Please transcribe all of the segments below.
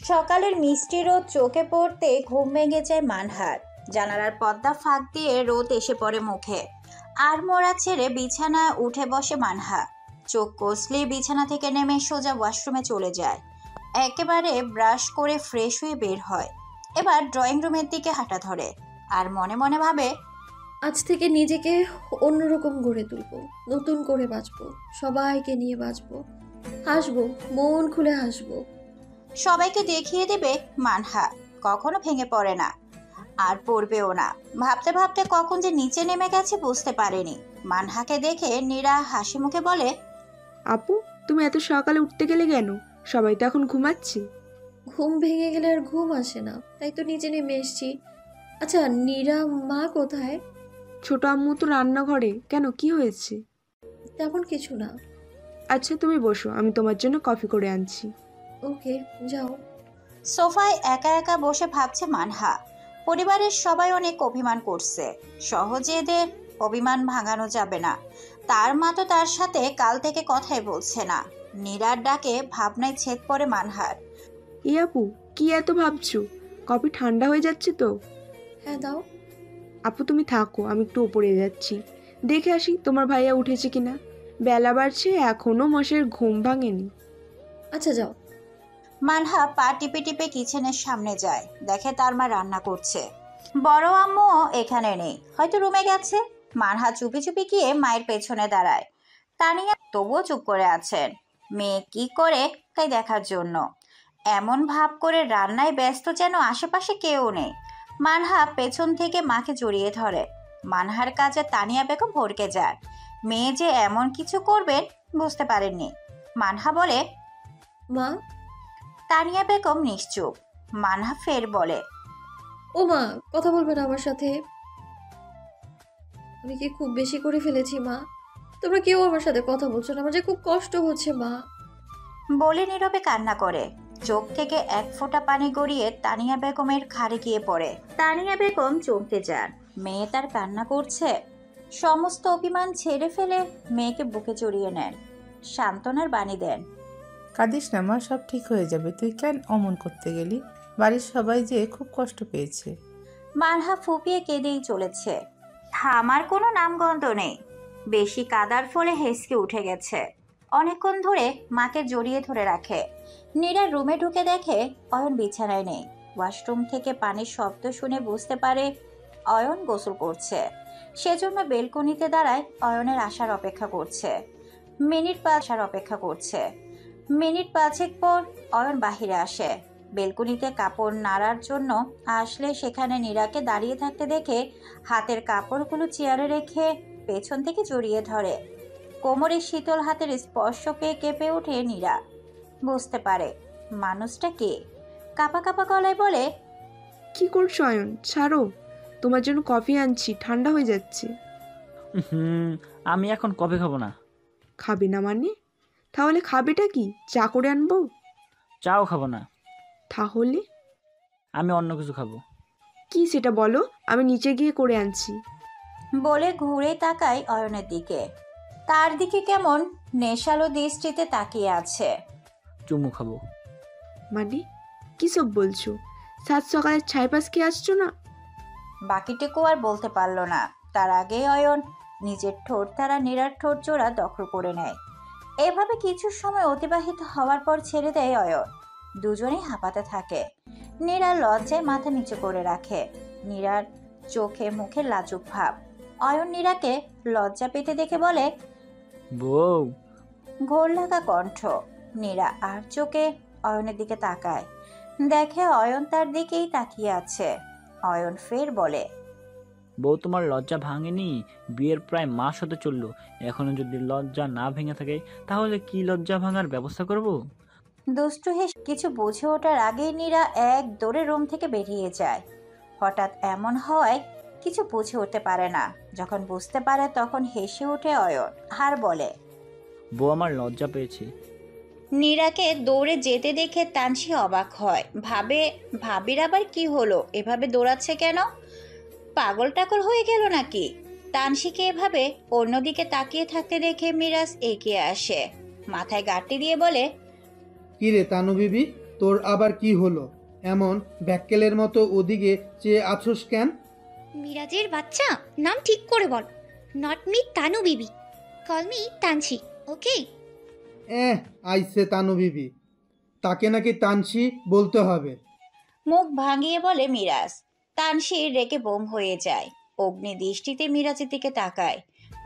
সকালের মিষ্টি রোদ চোখে পড়তে ঘুম ভেঙে যায় মানহার। জানালার পর্দা ফাঁক দিয়ে রোদ এসে পড়ে মুখে। আর মোড়া ছেড়ে বিছানায় উঠে বসে মানহা। চোখ কষলে বিছানা থেকে নেমে সোজা ওয়াশরুমে চলে যায়। একেবারে ব্রাশ করে ফ্রেশ হয়ে বের হয়। এবার ড্রয়িং রুমের দিকে হাঁটা ধরে আর মনে মনে ভাবে, আজ থেকে নিজেকে অন্যরকম গড়ে তুলবো, নতুন করে বাঁচবো, সবাইকে নিয়ে বাঁচবো, হাসবো, মন খুলে হাসবো। সবাইকে দেখিয়ে দেবে মানহা কখনো ভেঙে পড়ে না, আর পড়বেও না। ভাবতে ভাবতে কখন যে নিচে নেমে গেছে বুঝতে পারেনি। মানহাকে দেখে নীরা হাসি মুখে বলে, আপু, তুমি এত সকালে উঠতে গেলে কেন? সবাই তো এখন ঘুমাচ্ছে। ঘুম ভেঙে গেলে আর ঘুম আসে না, তাই তো নিচে নেমে এসছি। আচ্ছা, নীরা মা কোথায়? ছোট আম্মু তো রান্নাঘরে। কেন, কি হয়েছে? তেমন কিছু না। আচ্ছা তুমি বসো, আমি তোমার জন্য কফি করে আনছি। ওকে, যাও। সোফায় একা একা বসে ভাবছে মানহা। পরিবারের সবাই অনেক অভিমান করছে, সহজে এদের অভিমান ভাঙানো যাবে না। তার মা তো তার সাথে কাল থেকে কথাই বলছে না। নীরার ডাকে ভাবনায় ছেদ পড়ে মানহার। এই আপু, কি এত ভাবছো? কফি ঠান্ডা হয়ে যাচ্ছে তো। হ্যাঁ, দাও। আপু তুমি থাকো, আমি একটু উপরে যাচ্ছি, দেখে আসি তোমার ভাইয়া উঠেছে কিনা। বেলা বাড়ছে, এখনো মশের ঘুম ভাঙেনি। আচ্ছা, যাও। মানহা পা টিপে টিপে কিচেনের সামনে যায়, দেখে তার মা রান্না করছে। বড় আম্মুও এখানে নেই, হয়তো রুমে গেছে। মানহা চুপি চুপি গিয়ে মায়ের পেছনে দাঁড়ায়। তানিয়া তবুও চুপ করে আছেন, মেয়ে কি করে তাই দেখার জন্য। এমন ভাব করে রান্নায় ব্যস্ত যেন আশেপাশে কেউ নেই। মানহা পেছন থেকে মাকে জড়িয়ে ধরে। মানহার কাজে তানিয়া বেগম ভড়কে যায়। মেয়ে যে এমন কিছু করবেন বুঝতে পারেননি। মানহা বলে, মা। তানিয়া বেগম নিশ্চুপ। মানহা ফের বলে, ও মা, কথা বলবেন আমার সাথে? আমি কি খুব বেশি করে ফেলেছি মা? তোমরা কেউ আমার সাথে কথা বলছো না, আমার যে খুব কষ্ট হচ্ছে মা। বলে নীরবে কান্না করে। চোখ থেকে এক ফোঁটা পানি গড়িয়ে তানিয়া বেগমের ঘাড়ে গিয়ে পড়ে। তানিয়া বেগম চমকে যান, মেয়ে তার কান্না করছে। সমস্ত অভিমান ছেড়ে ফেলে মেয়েকে বুকে জড়িয়ে নেন, সান্ত্বনার বাণী দেন। কাঁদিস না মা, সব ঠিক হয়ে যাবে। তুই কেন অমন করতে গেলি? বাড়ির সবাই যে খুব কষ্ট পেয়েছে। মানহা ফুপিয়ে কেঁদেই চলেছে। থামার কোনো নামগন্ধ নেই। বেশি কাদার ফলে হেসকে উঠে গেছে। অনেকক্ষণ ধরে মাকে জড়িয়ে ধরে রাখে। নীরা রুমে ঢুকে দেখে অয়ন বিছানায় নেই। ওয়াশরুম থেকে পানির শব্দ শুনে বুঝতে পারে অয়ন গোসল করছে। সেজন্য বেলকনিতে দাঁড়ায় অয়নের আসার অপেক্ষা করছে। মিনিট পাঁচেক পর অয়ন বাহিরে আসে। বেলকনিতে কাপড় নাড়ার জন্য আসলে সেখানে নীরাকে দাঁড়িয়ে থাকতে দেখে হাতের কাপড়গুলো চেয়ারে রেখে পেছন থেকে জড়িয়ে ধরে। কোমরে শীতল হাতের স্পর্শ পেয়ে কেঁপে ওঠে নীরা। বুঝতে পারে মানুষটা কে। কাঁপা কাঁপা গলায় বলে, কি করছো অয়ন? ছাড়ো, তোমার জন্য কফি আনছি, ঠান্ডা হয়ে যাচ্ছে। আমি এখন কফি খাবো না। খাবে না মানে? তাহলে খাবেটা কি? চা করে আনবো? চাও খাবো না। তাহলে? আমি অন্য কিছু খাবো। কি সেটা বলো, আমি নিচে গিয়ে করে আনছি। বলে ঘুরে তাকায় অয়নের দিকে। তার দিকে কেমন নেশালো দৃষ্টিতে তাকিয়ে আছে। চুমু খাবো। মানে কি সব বলছো? সাত সকালে ছাইপাস খেয়ে আসছো না? বাকিটুকু আর বলতে পারল না। তার আগেই অয়ন নিজের ঠোঁট তারা নীরার ঠোঁট জোড়া দখল করে নেয়। এভাবে কিছু সময় অতিবাহিত হওয়ার পর ছেড়ে দেয় অয়ন। দুজনেই হাঁপাতে থাকে। নীরা লজ্জায় মাথা নিচু করে রাখে। নীরার চোখে মুখে লাজুক ভাব। অয়ন নীরাকে লজ্জা পেতে দেখে বলে, বউ। ঘোর লাগা কণ্ঠ। নীরা আর চোখে অয়নের দিকে তাকায়, দেখে অয়ন তার দিকেই তাকিয়ে আছে। অয়ন ফের বলে, বউ, তোমার লজ্জা ভাঙেনি? বিয়ের প্রায় মাস হতে চললো, এখনো যদি লজ্জা না ভেঙে থাকে তাহলে কি লজ্জা ভাঙার ব্যবস্থা করব? দুষ্টু হেসে কিছু বুঝে ওঠার আগেই নীরা এক দৌড়ে রুম থেকে বেরিয়ে যায়। হঠাৎ এমন হওয়ায় কিছু বুঝে উঠতে পারে না। যখন বুঝতে পারে তখন হেসে ওঠে অয়ন আর বলে, বউ, আমার লজ্জা পেয়েছে। নীরাকে দৌড়ে যেতে দেখে তানসি অবাক হয়। ভাবির আবার কি হলো, এভাবে দৌড়াচ্ছে কেন? পাগল টাগল হয়ে গেল নাকি? তানসিকে এভাবে অন্যদিকে তাকিয়ে থাকতে দেখে মিরাজ এগিয়ে আসে, মাথায় গাঁটটি দিয়ে বলে, কি রে তানু বিবি, তোর আবার কি হলো? এমন ব্যাক্কেলের মতো ওদিকে চেয়ে আছোস কেন? মিরাজের বাচ্চা, নাম ঠিক করে বল। Not me Tanu Bibi, call me তানছি, ওকে? আইসে তানু বিবি, তাকে নাকি তানসি বলতে হবে। মুখ ভাঙিয়ে বলে মিরাজ। তানসির রেগে বোম হয়ে যায়। অগ্নি দৃষ্টিতে মিরাজের দিকে তাকায়।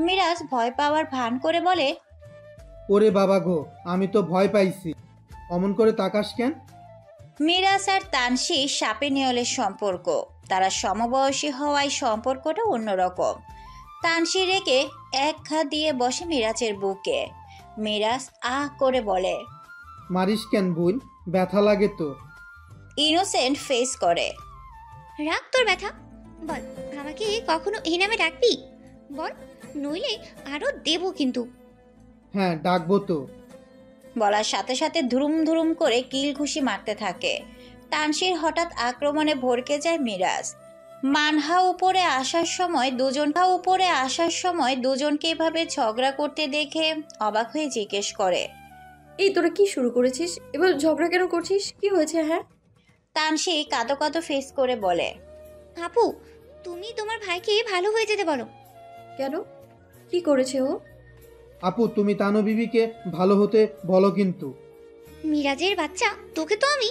মিরাজ ভয় পাওয়ার ভান করে বলে, ওরে বাবা গো, আমি তো ভয় পাইছি। অমন করে তাকাস কেন? মিরাজ আর তানসি সাপে নেওয়ালের সম্পর্ক। তারা সমবয়সী হওয়ায় সম্পর্কটা অন্যরকম। তানসি রেগে এক ঘা দিয়ে বসে মিরাজের বুকে। মিরাজ আহ করে বলে, মারিস কেন বোন? ব্যথা লাগে তো। ইনোসেন্ট ফেস করে। রাখ তোর ব্যথা। বল, আমাকে কখনো এই নামে ডাকবি? বল, নইলে আরো দেবো কিন্তু। হ্যাঁ, ডাকবো তো। বলার সাথে সাথে ধুরুম ধুরুম করে কিল ঘুষি মারতে থাকে। তানসির হঠাৎ আক্রমণে ভড়কে যায় মিরাজ। মানহা উপরে আসার সময় দুজনকে এভাবে ঝগড়া করতে দেখে অবাক হয়ে জিজ্ঞেস করে, এই তোরা কি শুরু করেছিস? এবার ঝগড়া কেন করছিস? কি হয়েছে? হ্যাঁ, তানসি কাঁদো কাঁদো ফেস করে বলে, আপু, তুমি তোমার ভাইকে ভালো হয়ে যেতে বলো। কেন? কি করেছে ও? আপু, তুমি তানু বিবিকে ভালো হতে বলো কিন্তু। মিরাজের বাচ্চা, তোকে তো আমি।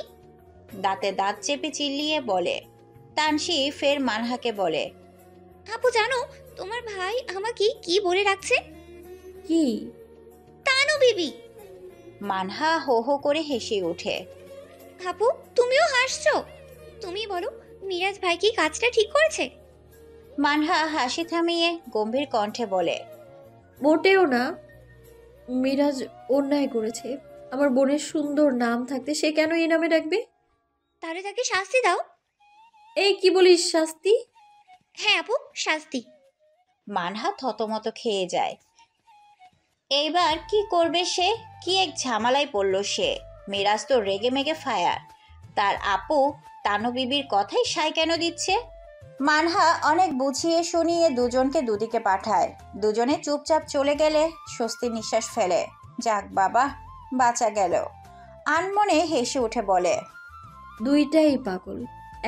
দাঁতে দাঁত চেপে চিল্লিয়ে বলে। তানসি ফের মানহাকে বলে, আপু জানো, তোমার ভাই আমাকে কি বলে রাখছে? কি? তানু বিবি। মানহা হো হো করে হেসে ওঠে। আপু, তুমিও হাসছো। তুমি বলো, মিরাজ ভাই কি কাজটা ঠিক করেছে? মানহা হাসি থামিয়ে গম্ভীর কণ্ঠে বলে, মোটেও না। মিরাজ অন্যায় করেছে। আমার বোনের সুন্দর নাম থাকতে সে কেন এই নামে ডাকবে? তাহলে তাকে শাস্তি দাও। এই কি বলিস? শাস্তি? হ্যাঁ আপু, শাস্তি। মানহা থতমত খেয়ে যায়। এইবার কি করবে সে? কি এক ঝামেলায় পড়ল সে। মিরাজ তো রেগে মেগে ফায়ার। তার আপু তানু বিবির কথাই সায় কেন দিচ্ছে? মানহা অনেক বুঝিয়ে শুনিয়ে দুজনকে দুদিকে পাঠায়। দুজনে চুপচাপ চলে গেলে স্বস্তির নিঃশ্বাস ফেলে। যাক বাবা, বাঁচা গেল। আনমনে হেসে উঠে বলে, দুইটাই পাগল।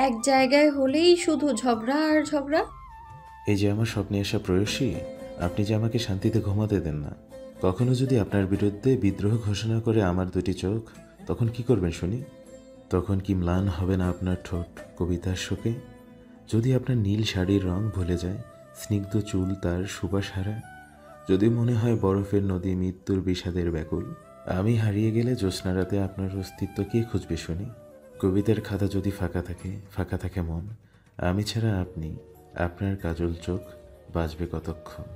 এক জায়গায় হলেই শুধু ঝগড়া আর ঝগড়া। এই যে আমার স্বপ্নে আসা প্রেয়সী, আপনি যে আমাকে শান্তিতে ঘুমাতে দেন না। কখনো যদি আপনার বিরুদ্ধে বিদ্রোহ ঘোষণা করে আমার দুটি চোখ, তখন কি করবেন শুনি? তখন কি ম্লান হবে না আপনার ঠোঁট কবিতার শোকে? যদি আপনার নীল শাড়ির রং ভুলে যায়, স্নিগ্ধ চুল তার সুবাস হারায়, যদি মনে হয় বরফের নদী মৃত্যুর বিষাদের ব্যাকুল, আমি হারিয়ে গেলে জ্যোৎস্না রাতে আপনার অস্তিত্ব কে খুঁজবে শুনি? কবিতার খাতা যদি ফাঁকা থাকে মন, আমি ছাড়া আপনি, আপনার কাজল চোখ বাজবে কতক্ষণ?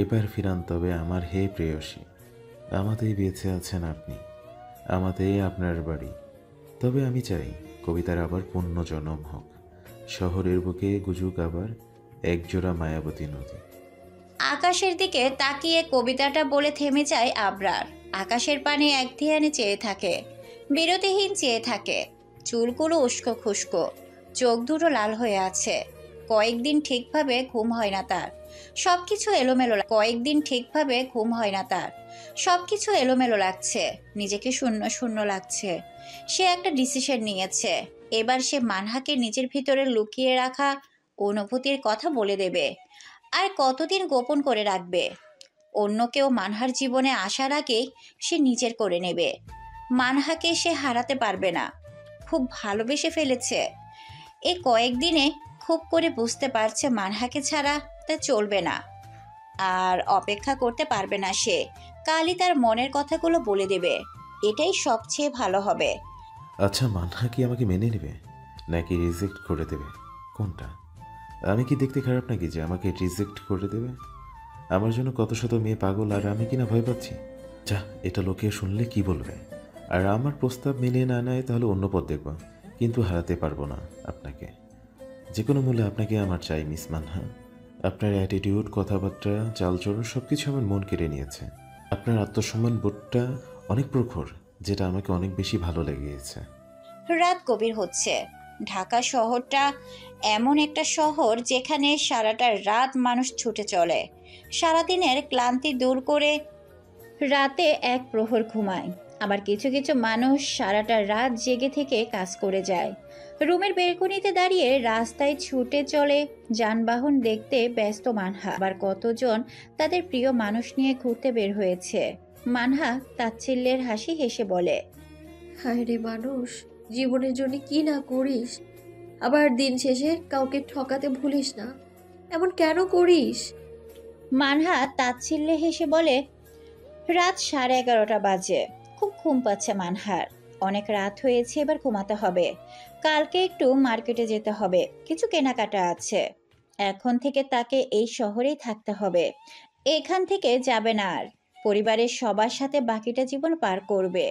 এবার ফিরান তবে আমার হে প্রেয়সী। আমাতেই বেঁচে আছেন আপনি, আমাতেই আপনার বাড়ি। তবে আমি চাই কবিতার আবার পুণ্যজনম হোক, শহরের বুকে গুজুক আবার একজোড়া মায়াবতী নদী। আকাশের দিকে তাকিয়ে কবিতাটা বলে থেমে যায় আবরার। আকাশের পানে একধিয়ানে চেয়ে থাকে, বিরতিহীন চেয়ে থাকে। চুলগুলো উস্কো খুস্কো, চোখ দুটো লাল হয়ে আছে। কয়েকদিন ঠিকভাবে ঘুম হয় না তার। সবকিছু এলোমেলো লাগছে। নিজেকে শূন্য শূন্য লাগছে। সে একটা ডিসিশন নিয়েছে। এবার সে মানহাকে নিজের ভিতরে লুকিয়ে রাখা অনুভূতির কথা বলে দেবে। আর কতদিন গোপন করে রাখবে? অন্য কেউ মানহার জীবনে আসার আগেই সে নিজের করে নেবে। মানহাকে সে হারাতে পারবে না। খুব ভালোবেসে ফেলেছে। এই কয়েকদিনে খুব করে বুঝতে পারছে মানহাকে ছাড়া তা চলবে না। আর অপেক্ষা করতে পারবে না সে। কালই তার মনের কথাগুলো বলে দেবে। এটাই সবচেয়ে ভালো হবে। আচ্ছা, মানহা কি আমাকে মেনে নেবে নাকি রিজেক্ট করে দেবে? কোনটা? আমি কি দেখতে খারাপ নাকি যে আমাকে রিজেক্ট করে দেবে? আমার জন্য কত শত মেয়ে পাগল, আর আমি কিনা ভয় পাচ্ছি। যা, এটা লোকে শুনলে কি বলবে? আর আমার প্রস্তাব মিলিয়ে না নেয় তাহলে অন্য পথ দেখব, কিন্তু হারাতে পারবো না আপনাকে। যে কোনো মূল্যে আপনাকে আমার চাই মিস মানহা। আপনার অ্যাটিটিউড, কথাবার্তা, চালচলন সব কিছু আমার মন কেড়ে নিয়েছে। আপনার আত্মসম্মান বোধটা অনেক প্রখর, যেটা আমাকে অনেক বেশি ভালো লেগেছে। রাত গভীর হচ্ছে। ঢাকা শহরটা এমন একটা শহর যেখানে সারাটা রাত মানুষ ছুটে চলে। সারাদিনের ক্লান্তি দূর করে রাতে এক প্রহর ঘুমায়। আবার কিছু কিছু মানুষ সারাটা রাত জেগে থেকে কাজ করে যায়। রুমের বেলকনিতে দাঁড়িয়ে রাস্তায় ছুটে চলে যানবাহন দেখতে ব্যস্ত মানহা। আবার কতজন তাদের প্রিয় মানুষ নিয়ে ঘুরতে বের হয়েছে। মানহা তাচ্ছিল্যের হাসি হেসে বলে, হায় রে মানুষ, জীবনের জন্য কি না করিস, আবার দিন শেষে কাউকে ঠকাতে ভুলিস না। এমন কেন করিস? মানহা তাচ্ছিল্যে হেসে বলে, রাত 11:30 বাজে। খুব ঘুম পাচ্ছে মানহার। অনেক রাত হয়েছে, এবার ঘুমাতে হবে। কালকে একটু মার্কেটে যেতে হবে, কিছু কেনাকাটা আছে। এখন থেকে তাকে এই শহরেই থাকতে হবে, এখান থেকে যাবে না আর। পরিবারের সবার সাথে বাকিটা জীবন পার করবে,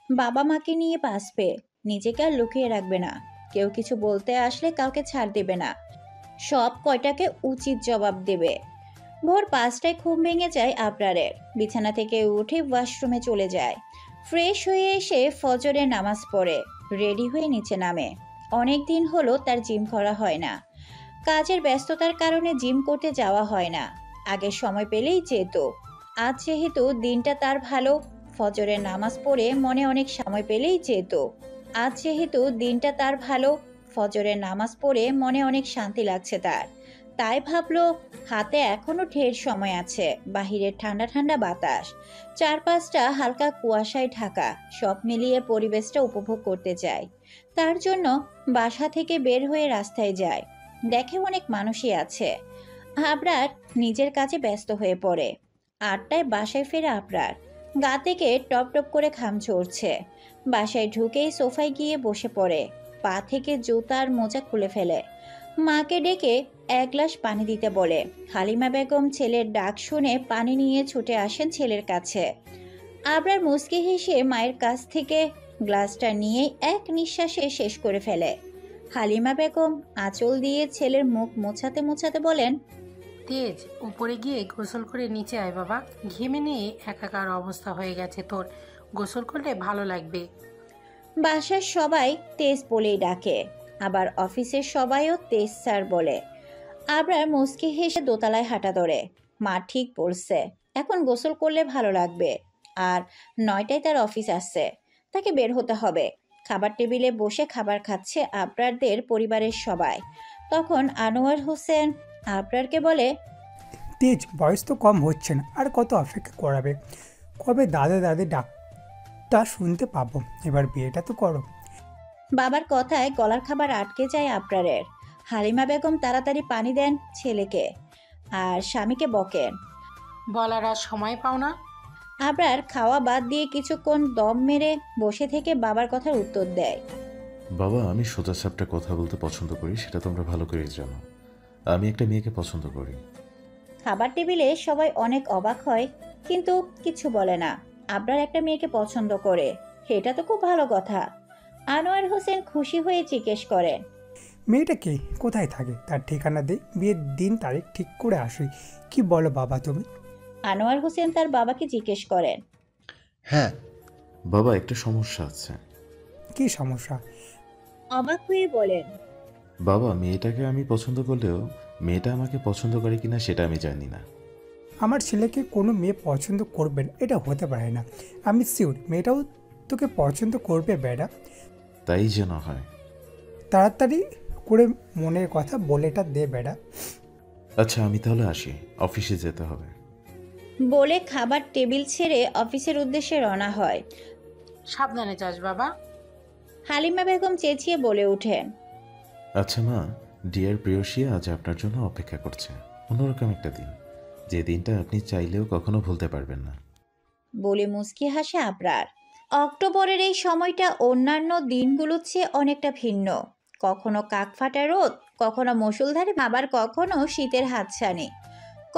বাবা মাকে নিয়ে বাঁচবে, নিজেকে আর লুকিয়ে রাখবে না। কেউ কিছু বলতে আসলে কাউকে ছাড় দেবে না, সব কয়টাকে উচিত জবাব দেবে। ভোর 5টায় ঘুম ভেঙে যায় আবরারের। বিছানা থেকে উঠে ওয়াশরুমে চলে যায়। ফ্রেশ হয়ে এসে ফজরের নামাজ পড়ে রেডি হয়ে নিচে নামে। অনেক দিন হলো তার জিম করা হয় না। কাজের ব্যস্ততার কারণে জিম করতে যাওয়া হয় না। আগে সময় পেলেই যেত। আজ যেহেতু দিনটা তার ভালো, ফজরের নামাজ পড়ে মনে অনেক সময় পেলেই যেত। আজ যেহেতু দিনটা তার ভালো, ফজরের নামাজ পড়ে মনে অনেক শান্তি লাগছে তার। তাই ভাবলো হাতে এখনো ঢের সময় আছে। বাহিরের ঠান্ডা ঠান্ডা বাতাস, চারপাশটা হালকা কুয়াশায় ঢাকা, সব মিলিয়ে পরিবেশটা উপভোগ করতে চায়। তার জন্য বাসা থেকে বের হয়ে রাস্তায় যায়। দেখে অনেক মানুষই আছে। আবরার নিজের কাজে ব্যস্ত হয়ে পড়ে। 8টায় বাসায় ফেরে আবরার। গা থেকে টপ টপ করে ঘাম ঝরছে। বাসায় ঢুকেই সোফায় গিয়ে বসে পড়ে। পা থেকে জুতার মোজা খুলে ফেলে। মাকে ডেকে 1 গ্লাস পানি দিতে বলে। হালিমা বেগম ছেলের ডাক শুনে পানি নিয়ে ছুটে আসেন ছেলের কাছে। আবরার মুচকি হেসে মায়ের কাছ থেকে গ্লাসটা নিয়ে এক নিঃশ্বাসে শেষ করে ফেলে। হালিমা বেগম আঁচল দিয়ে ছেলের মুখ মোছাতে মোছাতে বলেন, তেজ, উপরে গিয়ে গোসল করে নিচে আয় বাবা। ঘেমে নিয়ে একাকার অবস্থা হয়ে গেছে তোর, গোসল করলে ভালো লাগবে। বাসার সবাই তেজ বলেই ডাকে, আবার অফিসের সবাইও তেজ স্যার বলে। আবরার মুচকি হেসে দোতলায় হাঁটা ধরে। মা ঠিক বলছে, এখন গোসল করলে ভালো লাগবে। আর 9টায় তার অফিস আসছে, তাকে বের হতে হবে। খাবার টেবিলে বসে খাবার খাচ্ছে আবরারদের পরিবারের সবাই। তখন আনোয়ার হোসেন আবরারকে বলে, তেজ, বয়স তো কম হচ্ছে না, আর কত অপেক্ষা করাবে? কবে দাদা দাদি ডাকটা শুনতে পাবো? এবার বিয়েটা তো করো। বাবার কথায় গলার খাবার আটকে যায় আবরারের। হালিমা বেগম তাড়াতাড়ি পানি দেন ছেলেকে আর স্বামীকে বকেন। বলার আর সময় পাও না? আবরার খাওয়া বাদ দিয়ে কিছুক্ষণ দম মেরে বসে থেকে বাবার কথার উত্তর দেয়। বাবা, আমি সোজাসাপটা কথা বলতে পছন্দ করি, সেটা তোমরা ভালো করে জানো। আমি একটা মেয়েকে পছন্দ করি। খাবার টেবিলে সবাই অনেক অবাক হয়, কিন্তু কিছু বলে না। আবরার একটা মেয়েকে পছন্দ করে, এটা তো খুব ভালো কথা। আনোয়ার হোসেন খুশি হয়ে জিজ্ঞেস করেন, মেয়েটা কে, কোথায় থাকে, তার ঠিকানা দে, বিয়ের দিন তারিখ ঠিক করে আসি। কি বলো বাবা তুমি? আনোয়ার হোসেন তার বাবাকে জিজ্ঞেস করেন। হ্যাঁ বাবা, একটা সমস্যা আছে। কি সমস্যা? অবাক হয়ে বলেন, বাবা, মেয়েটাকে আমি পছন্দ করলেও মেয়েটা আমাকে পছন্দ করে কিনা সেটা আমি জানি না। আমার ছেলেকে কোনো মেয়ে পছন্দ করবেন এটা হতে পারে না। আমি শিওর মেয়েটাও তোকে পছন্দ করবে বেটা। তাই যেন হয়। তাড়াতাড়ি করে মনের কথা বলে এটা দে বেটা। আচ্ছা, আমি তাহলে আসি, অফিসে যেতে হবে। বলে খাবার টেবিল ছেড়ে অফিসের উদ্দেশ্যে রওনা হয়। সাবধানে যাস বাবা। হালিমা বেগম চেঁচিয়ে বলে ওঠেন, আচ্ছা মা, ডিয়ার প্রেয়সী আজ আপনার জন্য অপেক্ষা করছে। অন্যরকম একটা দিন, যে দিনটা আপনি চাইলেও কখনো ভুলতে পারবেন না। বলে মুচকি হাসে আবরার। অক্টোবরের এই সময়টা অন্যান্য দিনগুলোর চেয়ে অনেকটা ভিন্ন। কখনো কাকফাটা রোদ, কখনো মুষলধারে, আবার কখনো শীতের হাতছানি।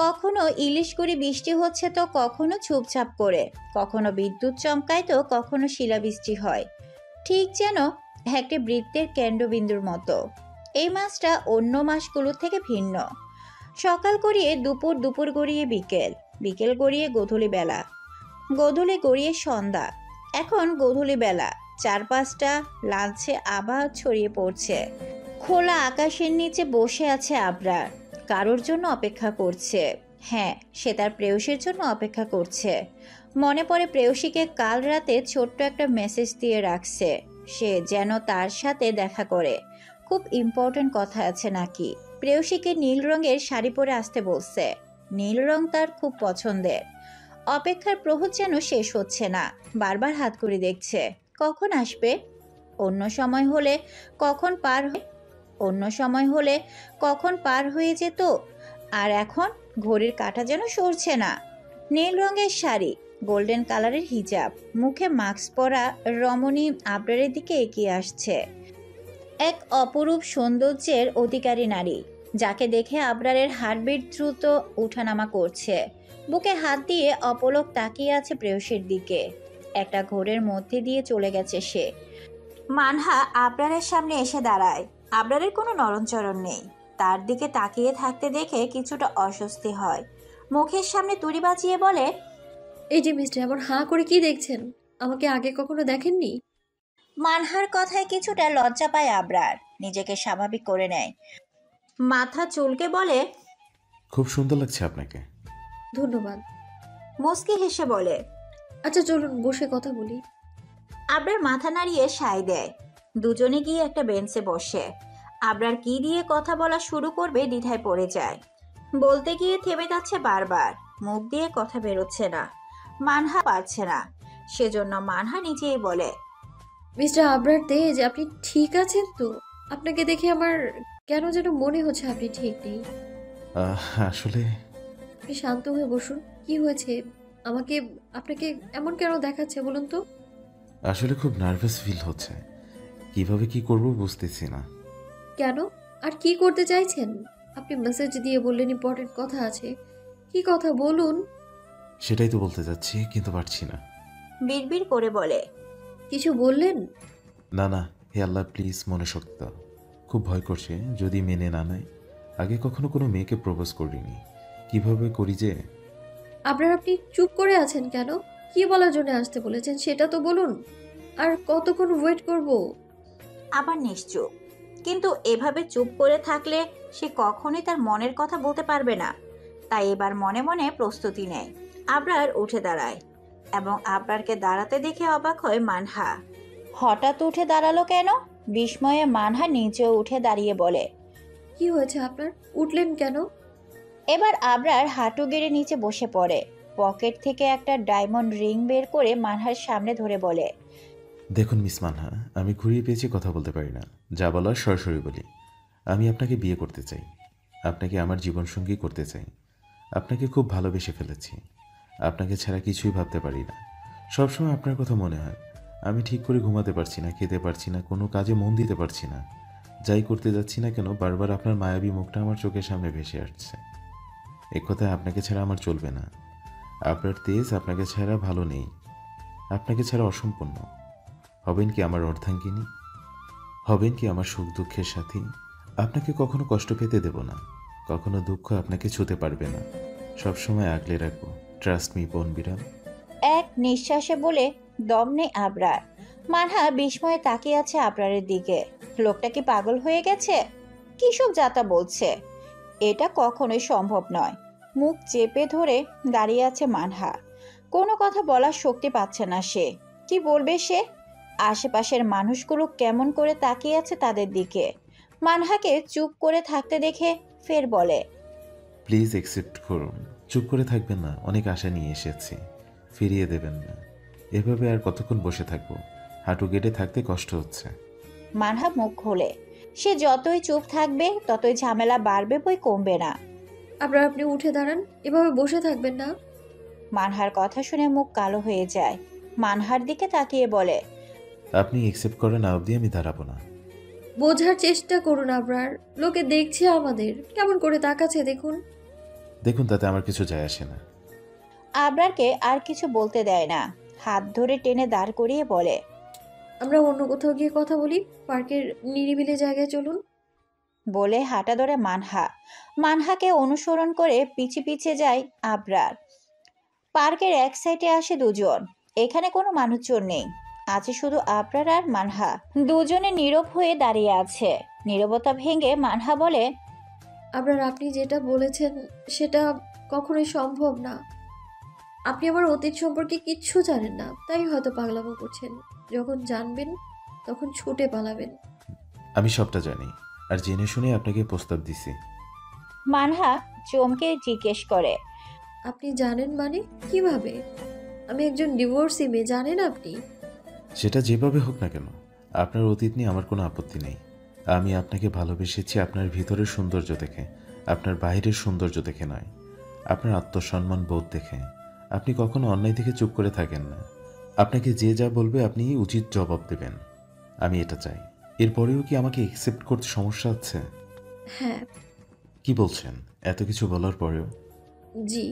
কখনো ইলিশ করে বৃষ্টি হচ্ছে তো কখনো চুপচাপ করে, কখনো বিদ্যুৎ চমকায় তো কখনো শিলাবৃষ্টি হয়। ঠিক যেন একটি বৃত্তের কেন্দ্রবিন্দুর মতো। এই মাসটা অন্য মাসগুলোর থেকে ভিন্ন। সকাল গড়িয়ে দুপুর, দুপুর গড়িয়ে বিকেল, বিকেল গড়িয়ে গোধূলি বেলা, গোধূলি গড়িয়ে সন্ধ্যা। এখন গোধূলি বেলা, চারপাশটা লালচে আভা ছড়িয়ে পড়ছে। খোলা আকাশের নিচে বসে আছে আবরার, কারোর জন্য অপেক্ষা করছে। হ্যাঁ, সে তার প্রেয়সীর জন্য অপেক্ষা করছে। মনে পড়ে প্রেয়সীকে কাল রাতে ছোট্ট একটা মেসেজ দিয়ে রাখছে, সে যেন তার সাথে দেখা করে। খুব ইম্পর্টেন্ট কথা আছে নাকি। প্রেয়সীকে নীল রঙের শাড়ি পরে আসতে বলছে। নীল রং তার খুব পছন্দের। অপেক্ষার প্রহর যেন শেষ হচ্ছে না, বারবার হাত করে দেখছে কখন আসবে। অন্য সময় হলে কখন পার হয়ে যেত, আর এখন ঘড়ির কাঁটা যেন সরছে না। নীল রঙের শাড়ি, গোল্ডেন কালারের হিজাব, মুখে মাস্ক পরা রমণী আবরারের দিকে এগিয়ে আসছে। এক অপরূপ সৌন্দর্যের অধিকারী নারী, যাকে দেখে আবরারের হার্টবিট দ্রুত উঠানামা করছে। বুকে হাত দিয়ে অপলক তাকিয়ে আছে প্রেয়সীর দিকে। একটা ঘোরের মধ্যে দিয়ে চলে গেছে সে। মানহা আবরারের সামনে এসে দাঁড়ায়। আবরারের কোনো নরণচরণ নেই। তার দিকে তাকিয়ে থাকতে দেখে কিছুটা অস্বস্তি হয়। মুখের সামনে তুড়ি বাজিয়ে বলে, এই যে মিস্টার, এমন হাঁ করে কি দেখছেন? আমাকে আগে কখনো দেখেননি? মানহার কথায় কিছুটা লজ্জা পায় আবরার, নিজেকে স্বাভাবিক করে নেয়। মাথা চুলকে বলে, খুব সুন্দর লাগছে আপনাকে। ধন্যবাদ। মুস্কি হেসে বলে, আচ্ছা চলুন বসে কথা বলি। আবরার মাথা নাড়িয়ে সায় দেয়। দুজনে গিয়ে একটা বেঞ্চে বসে। আবরার কি দিয়ে কথা বলা শুরু করবে দ্বিধায় পড়ে যায়। বলতে গিয়ে থেমে যাচ্ছে বারবার, মুখ দিয়ে কথা বেরোচ্ছে না। মানহা পারছে না, সেজন্য মানহা নিজেই বলে, মিস্টার আবরার তেজ, আপনি ঠিক আছেন তো? আপনাকে দেখে আমার কেন যেন মনে হচ্ছে আপনি ঠিক নেই। আসলে আপনি শান্ত হয়ে বসুন। কি হয়েছে? আপনাকে এমন কেন দেখাচ্ছে বলুন তো? আসলে খুব নার্ভাস ফিল হচ্ছে, কিভাবে কি করব বুঝতেছি না। কেন? আর কি করতে চাইছেন? আপনি মেসেজ দিয়ে বললেন ইম্পর্টেন্ট কথা আছে। কি কথা বলুন? সেটাই তো বলতে যাচ্ছি, কিন্তু পারছি না। বিড়বিড় করে বলে, কিছু বললেন? না না, হে আল্লাহ প্লিজ মনে শক্তি দাও। খুব ভয় করছে যদি মেনে না নেয়। আগে কখনো কোনো মেয়েকে প্রপোজ করিনি, কিভাবে করি যে। আপনি চুপ করে আছেন কেন? কি বলার জন্য আসতে বলেছেন সেটা তো বলুন। আর কতক্ষণ ওয়েট করব? আবার নিশ্চুপ। কিন্তু এভাবে চুপ করে থাকলে সে কখনোই তার মনের কথা বলতে পারবে না। তাই এবার মনে মনে প্রস্তুতি নেয়। আবরার উঠে দাঁড়ায় এবং আবরারকে দাঁড়াতে দেখে অবাক হয় মানহা। হঠাৎ উঠে দাঁড়ালো কেন? বিস্ময়ে মানহা নিচেও উঠে দাঁড়িয়ে বলে, কি হয়েছে আপনার? উঠলেন কেন? এবার আবরার হাঁটু গেড়ে নিচে বসে পড়ে। পকেট থেকে একটা ডায়মন্ড রিং বের করে মানহার সামনে ধরে বলে, দেখুন মিস মানহা, আমি ঘুরিয়ে পেয়েছি কথা বলতে পারি না, যা বলার সরাসরি বলি। আমি আপনাকে বিয়ে করতে চাই, আপনাকে আমার জীবনসঙ্গী করতে চাই। আপনাকে খুব ভালোবেসে ফেলেছি। আপনাকে ছাড়া কিছুই ভাবতে পারি না। সবসময় আপনার কথা মনে হয়। আমি ঠিক করে ঘুমাতে পারছি না, খেতে পারছি না, কোনো কাজে মন দিতে পারছি না। যাই করতে যাচ্ছি না কেন, বারবার আপনার মায়াবী মুখটা আমার চোখের সামনে ভেসে আসছে। এক কথায় আপনাকে ছাড়া আমার চলবে না। আপনার তেজ আপনাকে ছাড়া ভালো নেই, আপনাকে ছাড়া অসম্পূর্ণ। হবেন কি আমার অর্ধাঙ্গিনী, হবেন কি আমার সুখ দুঃখের সাথী। আপনাকে কখনো কষ্ট পেতে দেব না, কখনো দুঃখ আপনাকে ছুতে পারবে না। সবসময় আগলে রাখবো, ট্রাস্ট মি বোন বিড়াল। এক নিঃশ্বাসে বলে দম নেই আবরার। মানহা বিস্ময়ে তাকিয়ে আছে আবরারের দিকে। লোকটা কি পাগল হয়ে গেছে? কি সব যাতা বলছে? এটা কখনোই সম্ভব নয়। মুখ চেপে ধরে দাঁড়িয়ে আছে মানহা। কোনো কথা বলার শক্তি পাচ্ছে না সে। কি বলবে সে? আশেপাশের মানুষগুলো কেমন করে তাকিয়ে আছে তাদের দিকে। মানহাকে চুপ করে থাকতে দেখে ফের বলে, প্লিজ অ্যাকসেপ্ট করুন। চুপ করে থাকবেন না, অনেক আশা নিয়ে এসেছি, ফিরিয়ে দেবেন না। এভাবে আর কতক্ষণ বসে থাকবো? হাঁটু গেটে থাকতে কষ্ট হচ্ছে। মানহা মুখ খোলে। সে যতই চুপ থাকবে ততই ঝামেলা বাড়বে, বই কমবে না। আপনি উঠে দাঁড়ান, এভাবে বসে থাকবেন না। মানহার কথা শুনে মুখ কালো হয়ে যায়। মানহার দিকে তাকিয়ে বলে, আপনি অ্যাকসেপ্ট করেন না অবধি আমি দাঁড়াবো না। বোঝার চেষ্টা করুন আবরার, লোকে দেখছে আমাদের, কেমন করে তাকাচ্ছে দেখুন। দেখুন, তাতে আমার কিছু যায় আসে না। আবরারকে আর কিছু বলতে দেয় না। হাত ধরে টেনে দাঁড় করিয়ে বলে, আমরা অন্য কোথাও গিয়ে কথা বলি, পার্কের নিরিবিলি জায়গায় চলুন। বলে হাঁটা ধরে মানহা। মানহাকে অনুসরণ করে পিছে পিছে যায় আবরার। পার্কের এক সাইডে আসে দুজন। এখানে কোনো মানুষজন নেই, আছে শুধু আবরার আর মানহা। দুজনে নীরব হয়ে দাঁড়িয়ে আছে। নীরবতা ভেঙে মানহা বলে, আপনি যেটা বলেছেন সেটা কখনোই সম্ভব না। আপনি আমার অতীত সম্পর্কে কিচ্ছু জানেন না, তাই হয়তো পাগলামো করছেন। যখন জানবেন তখন ছুটে পালাবেন। আমি সবটা জানি, আর জেনে শুনে আপনাকে প্রস্তাব দিছি। মানহা চমকে জিজ্ঞেস করে। আপনি জানেন মানে? কিভাবে? আমি একজন ডিভোর্সি মেয়ে, জানেন আপনি? সেটা যেভাবে হোক না কেন, আপনার অতীত নিয়ে আমার কোনো আপত্তি নেই। আমি আপনাকে ভালোবেসেছি আপনার ভিতরের সৌন্দর্য দেখে, আপনার বাইরের সৌন্দর্য দেখে নয়, আপনার আত্মসম্মান বোধ দেখে। আপনি কখনো অন্যায় থেকে চুপ করে থাকেন না। আপনাকে যে যা বলবে আপনি উচিত জবাব দেবেন। আমি এটা চাই। এরপরেও কি আমাকে অ্যাকসেপ্ট করতে সমস্যা হচ্ছে? হ্যাঁ। কি বলছেন? এত কিছু বলার পরেও? জি।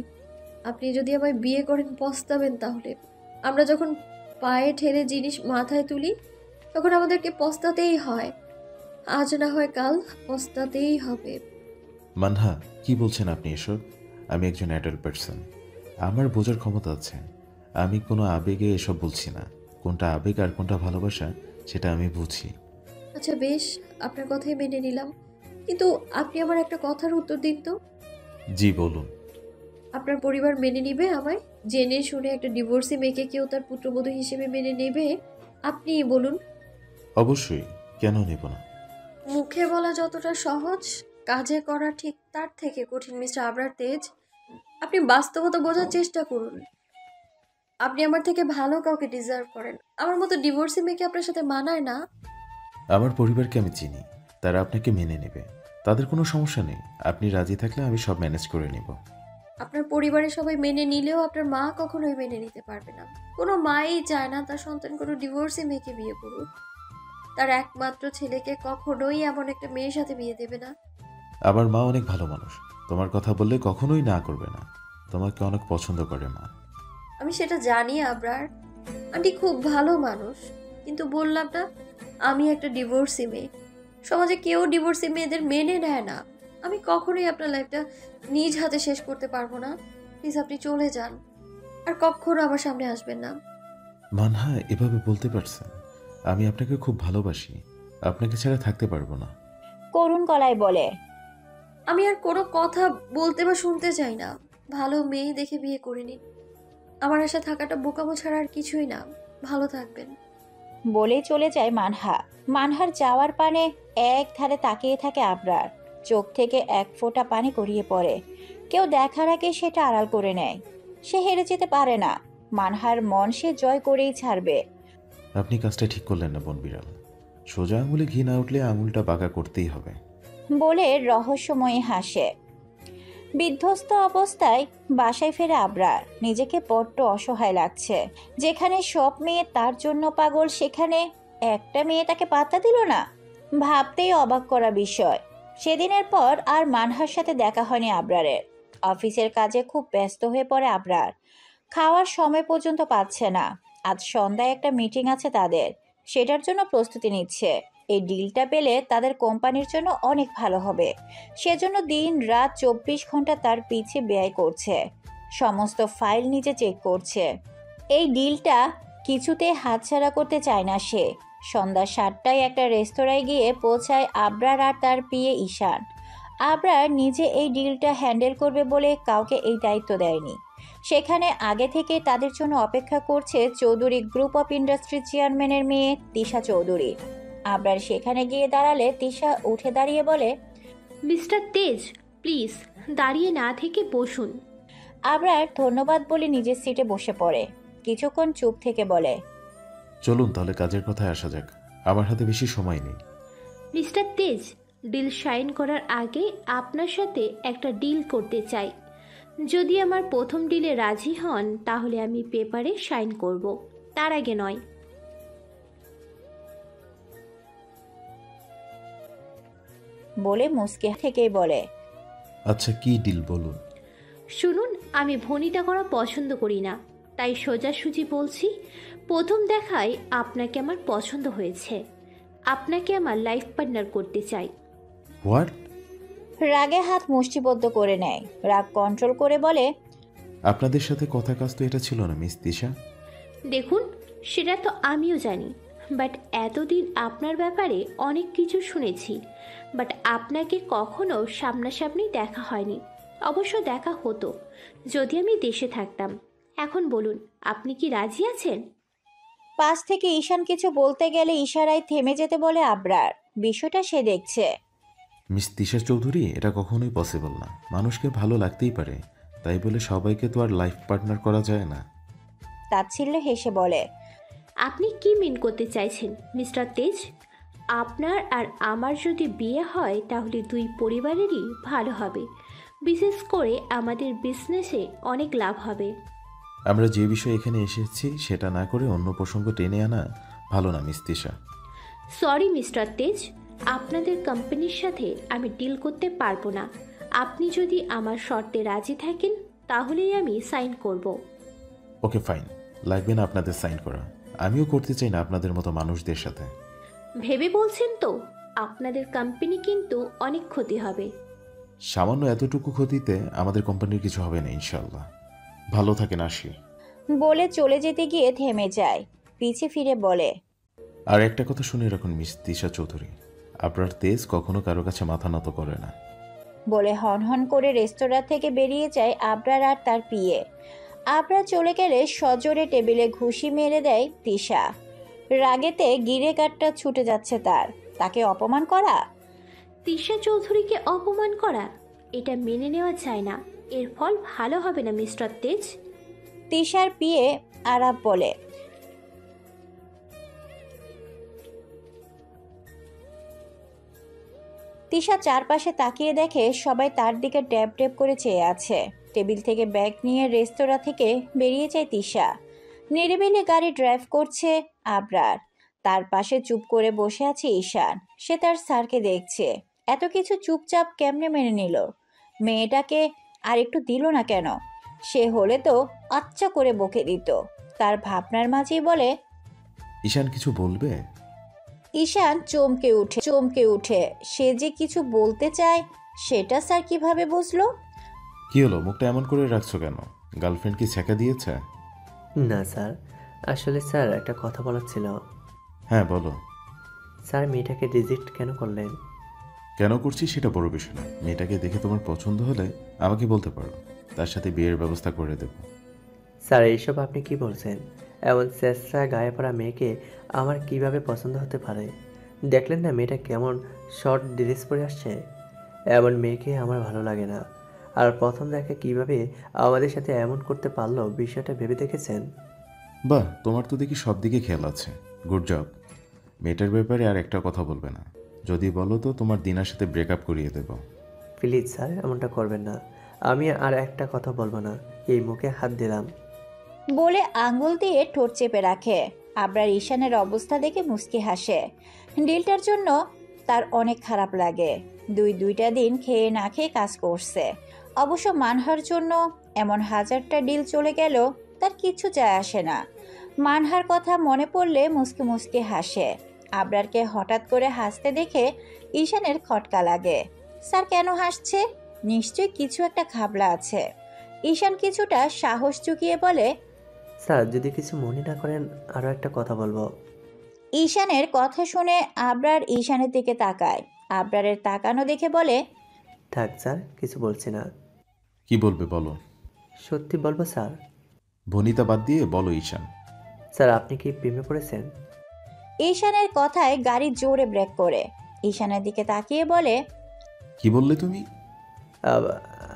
আপনি যদি আমায় বিয়ে করেন পস্তাবেন তাহলে। আমরা যখন পায়ে ঠেলে জিনিস মাথায় তুলি তখন আমাদেরকে পস্তাতেই হয়। আজ না হয় কাল পস্তাতেই হবে। মানহা, কি বলছেন আপনি এসব? আমি একজন অ্যাডাল্ট পারসন, আমার বোঝার ক্ষমতা আছে। আমি কোনো আবেগে এসব বলছি না। কোনটা আবেগ আর কোনটা ভালোবাসা সেটা আমি বুঝি। আচ্ছা বেশ, আপনার কথাই মেনে নিলাম, কিন্তু আপনি আমার একটা কথার উত্তর দিন তো। জি বলুন। আপনার পরিবার মেনে নিবে আমায়? জেনে শুনে একটা ডিভোর্সি মেয়েকে কেউ তার পুত্রবধূ হিসেবে মেনে নেবে? আপনিই বলুন। অবশ্যই, কেন নেব না? মুখে বলা যতটা সহজ, কাজে করা ঠিক তার থেকে কঠিন মিস্টার আবরার তেজ। আপনি বাস্তবতা বোঝার চেষ্টা করুন। আপনি আমার থেকে ভালো কাউকে ডিজার্ভ করেন। আমার মতো ডিভোর্সি মেয়েকে আপনার সাথে মানায় না। আমার পরিবারকে আমি চিনি, তারা আপনাকে মেনে নেবে, তাদের কোনো সমস্যা নেই। আপনি রাজি থাকলে আমি সব ম্যানেজ করে নেব। আপনার পরিবারের সবাই মেনে নিলেও আপনার মা কখনোই মেনে নিতে পারবে না। কোনো মাই চায় না তার সন্তান কোনো ডিভোর্সি মেয়েকে বিয়ে করুক। তার একমাত্র ছেলেকে কখনোই এমন একটা মেয়ের সাথে বিয়ে দেবে না। আমার মা অনেক ভালো মানুষ, তোমার কথা বললে কখনোই না করবে না। তোমাকে অনেক পছন্দ করে মা। আমি সেটা জানি আবরার, আন্টি খুব ভালো মানুষ, কিন্তু বললাম না আমি একটা ডিভোর্সি মেয়ে। সমাজে কেউ ডিভোর্সি মেয়েদের মেনে নেয় না। আমি কখনোই আপনার লাইফটা নিজ হাতে শেষ করতে পারবো না। প্লিজ আপনি চলে যান, আর কখনো আমার সামনে আসবেন না। মানহা, এভাবে বলতে পারছেন? আমি আপনাকে খুব ভালোবাসি, আপনাকে ছাড়া থাকতে পারবো না। করুণ গলায় বলে। আমি আর কোনো কথা বলতে বা শুনতে চাই না। ভালো মেয়ে দেখে বিয়ে করে নিন। আমার আশা থাকাটা বোকামো ছাড়া আর কিছুই না। ভালো থাকবেন। বলেই চলে যায় মানহা। মানহার যাওয়ার পানে এক ধারে তাকিয়ে থাকে আবরার। চোখ থেকে এক ফোঁটা পানি গড়িয়ে পড়ে। কেউ দেখার আগে সেটা আড়াল করে নেয়। সে হেরে যেতে পারে না। মানহার মন সে জয় করেই ছাড়বে। আপনি কাজটা ঠিক করলেন না বোন বিড়াল। সোজা আঙুলে ঘি না উঠলে আঙুলটা বাঁকা করতেই হবে। বলে রহস্যময়ী হাসে। বিধ্বস্ত অবস্থায় বাসায় ফেরে আবরার। নিজেকে বড্ড অসহায় লাগছে। যেখানে সব মেয়ে তার জন্য পাগল, সেখানে একটা মেয়ে তাকে পাত্তা দিল না। ভাবতেই অবাক করা বিষয়। সেদিনের পর আর মানহার সাথে দেখা হয়নি আবরারের। অফিসের কাজে খুব ব্যস্ত হয়ে পড়ে আবরার। খাওয়ার সময় পর্যন্ত পাচ্ছে না। আজ সন্ধ্যায় একটা মিটিং আছে তাদের, সেটার জন্য প্রস্তুতি নিচ্ছে। এই ডিলটা পেলে তাদের কোম্পানির জন্য অনেক ভালো হবে। সেজন্য দিন রাত 24 ঘন্টা তার পিছে ব্যয় করছে। সমস্ত ফাইল নিজে চেক করছে। এই ডিলটা কিছুতে হাতছাড়া করতে চায় না সে। সন্ধ্যা 7টায় একটা রেস্তোরাঁয় গিয়ে পৌঁছায় আবরার আর তার পিয়ে ঈশান। আবরার নিজে এই ডিলটা হ্যান্ডেল করবে বলে কাউকে এই দায়িত্ব দেয়নি। সেখানে আগে থেকে তাদের জন্য অপেক্ষা করছে চৌধুরী গ্রুপ অফ ইন্ডাস্ট্রি চেয়ারম্যানের মেয়ে তিশা চৌধুরী। আবরার সেখানে গিয়ে দাঁড়ালে তিশা উঠে দাঁড়িয়ে বলে, মিস্টার তেজ, প্লিজ দাঁড়িয়ে না থেকে বসুন। আবরার ধন্যবাদ বলে নিজের সিটে বসে পড়ে। কিছুক্ষণ চুপ থেকে বলে, চলুন তাহলে কাজের কথায় আসা যাক, আমার হাতে বেশি সময় নেই। মিস্টার তেজ, ডিল সাইন করার আগে আপনার সাথে একটা ডিল করতে চাই। যদি আমার প্রথম ডিলে রাজি হন তাহলে আমি পেপারে সাইন করব, তার আগে নয়। বলে মুস্কি থেকেই বলে, আচ্ছা কি ডিল বলুন। শুনুন, আমি ভনিতা করা পছন্দ করি না, তাই সোজাসুজি বলছি। প্রথম দেখায় আপনাকে আমার পছন্দ হয়েছে। আপনাকে আমার লাইফ পার্টনার করতে চাই। হোয়াট? রাগে হাত মুষ্টিবদ্ধ করে নেয়। রাগ কন্ট্রোল করে বলে, আপনাদের সাথে কথা কাজ তো এটা ছিল না মিস তিশা। দেখুন, সেটা তো আমিও জানি, বাট এতদিন আপনার ব্যাপারে অনেক কিছু শুনেছি, বাট আপনাকে কখনো সামনাসামনি দেখা হয়নি। অবশ্য দেখা হতো যদি আমি দেশে থাকতাম। এখন বলুন, আপনি কি রাজি আছেন? পাশ থেকে ঈশান কিছু বলতে গেলে ইশারায় থেমে যেতে বলে আবরার। বিষয়টা সে দেখছে। মিস তিশা চৌধুরী, এটা কখনোই পসিবল না। মানুষকে ভালো লাগতেই পারে, তাই বলে সবাইকে তো আর লাইফ পার্টনার করা যায় না। তাচ্ছিল্যে হেসে বলে, আপনি কি মিন করতে চাইছেন মিস্টার তেজ? আপনার আর আমার যদি বিয়ে হয় তাহলে দুই পরিবারেরই ভালো হবে, বিশেষ করে আমাদের বিজনেসে অনেক লাভ হবে। আমরা যে বিষয়ে এখানে এসেছি সেটা না করে অন্য প্রসঙ্গ টেনে আনা ভালো না মিস তিশা। সরি মিস্টার তেজ, আপনাদের কোম্পানির সাথে আমি ডিল করতে পারবো না। আপনি যদি আমার শর্তে রাজি থাকেন তাহলেই আমি সাইন করব। ওকে ফাইন, লাগবে না আপনাদের সাইন করা। আমিও করতে চাই না আপনাদের মতো মানুষদের সাথে। ভেবে বলছেন তো? আপনাদের কোম্পানি কিন্তু অনেক ক্ষতি হবে। সামান্য এতটুকু ক্ষতিতে আমাদের কোম্পানির কিছু হবে না ইনশাল্লাহ। ভালো থাকেন, আসি। বলে চলে যেতে গিয়ে থেমে যায়। পিছে ফিরে বলে, আর একটা কথা শুনে রাখুন মিস তিশা চৌধুরী, আপনার তেজ কখনো কারো কাছে মাথা নত করে না। বলে হনহন করে রেস্তোরাঁ থেকে বেরিয়ে যায় আবরার আর তার পিয়ে। আবরার চলে গেলে সজোরে টেবিলে ঘুষি মেরে দেয় তিশা। রাগেতে গিরে কাঠটা ছুটে যাচ্ছে তার। তাকে অপমান করা, তিশা চৌধুরীকে অপমান করা, এটা মেনে নেওয়া যায় না। এর ফল ভালো হবে না মিস্টার তেজ। তিশার পিয়ে আরাপ বলে, তিশা চারপাশে তাকিয়ে দেখে সবাই তার দিকে ড্যাব ড্যাব করে চেয়ে আছে। টেবিল থেকে ব্যাগ নিয়ে রেস্তোরাঁ থেকে বেরিয়ে যায় তিশা। নিরিবিলি গাড়ি ড্রাইভ করছে আবরার। তার পাশে চুপ করে বসে আছে ঈশান। সে তার স্যারকে দেখছে। এত কিছু চুপচাপ কেমনে মেনে নিল? মেয়েটাকে আর একটু দিল না কেন? সে হলে তো আচ্ছা করে বকে দিত। তার ভাবনার মাঝেই বলে, ঈশান কিছু বলবে? ঈশান চমকে উঠে সে যে কিছু বলতে চায় সেটা স্যার কিভাবে বুঝলো? কি হলো, মুখটা এমন করে রাখছো কেন? গার্লফ্রেন্ড কি ছেঁকা দিয়েছে? না স্যার, আসলে স্যার একটা কথা বলার ছিল। হ্যাঁ বলো। স্যার, মেয়েটাকে রিজেক্ট কেন করলেন? কেন করছি সেটা বড় বিষয় না। মেয়েটাকে দেখে তোমার পছন্দ হলে আমাকে বলতে পারো, তার সাথে বিয়ের ব্যবস্থা করে দেব। স্যার, এইসব আপনি কি বলছেন? এমন চেষ্টা গায়ে পড়া মেয়েকে আমার কিভাবে পছন্দ হতে পারে? দেখলেন না মেয়েটা কেমন শর্ট ড্রেস পরে আসছে? এমন মেয়েকে আমার ভালো লাগে না। আর প্রথম দেখে কিভাবে আমাদের সাথে এমন করতে পারলো, বিষয়টা ভেবে দেখেছেন? বাহ, তোমার তো দেখি সব দিকে খেয়াল আছে। Good job. মেয়েটার ব্যাপারে আর একটা কথা বলবে না। যদি বলো তো তোমার দিনার সাথে ব্রেকআপ করিয়ে দেব। প্লিজ স্যার, এমনটা করবেন না। আমি আর একটা কথা বলবো না, এই মুখে হাত দিলাম। বলে আঙ্গুল দিয়ে ঠোঁট চেপে রাখে। আবরার ঈশানের অবস্থা দেখে মুচকি হাসে। ডিলটার জন্য তার অনেক খারাপ লাগে। দুইটা দিন খেয়ে না খেয়ে কাজ করছে। অবশ্য মানহার জন্য এমন হাজারটা ডিল চলে গেল তার কিছু যায় আসে না। মানহার কথা মনে পড়লে মুচকি মুচকি হাসে। আবরারকে হঠাৎ করে হাসতে দেখে ঈশানের খটকা লাগে। স্যার কেন হাসছে? নিশ্চয়ই কিছু একটা ঘাবলা আছে। ঈশান কিছুটা সাহস চুকিয়ে বলে, স্যার, যদি কিছু মনে না করেন আরও একটা কথা বলবো। ঈশানের কথা শুনে আবরার ঈশানের দিকে তাকায়। আবরারের তাকানো দেখে বলে, থাক স্যার, কিছু বলছি না। কি বলবে বলো। সত্যি বলবো স্যার। ভনিতা বাদ দিয়ে বলো ঈশান। স্যার, আপনি কি প্রেমে পড়েছেন? ঈশানের কথায় গাড়ি জোরে ব্রেক করে ঈশানের দিকে তাকিয়ে বলে, কি বললে তুমি?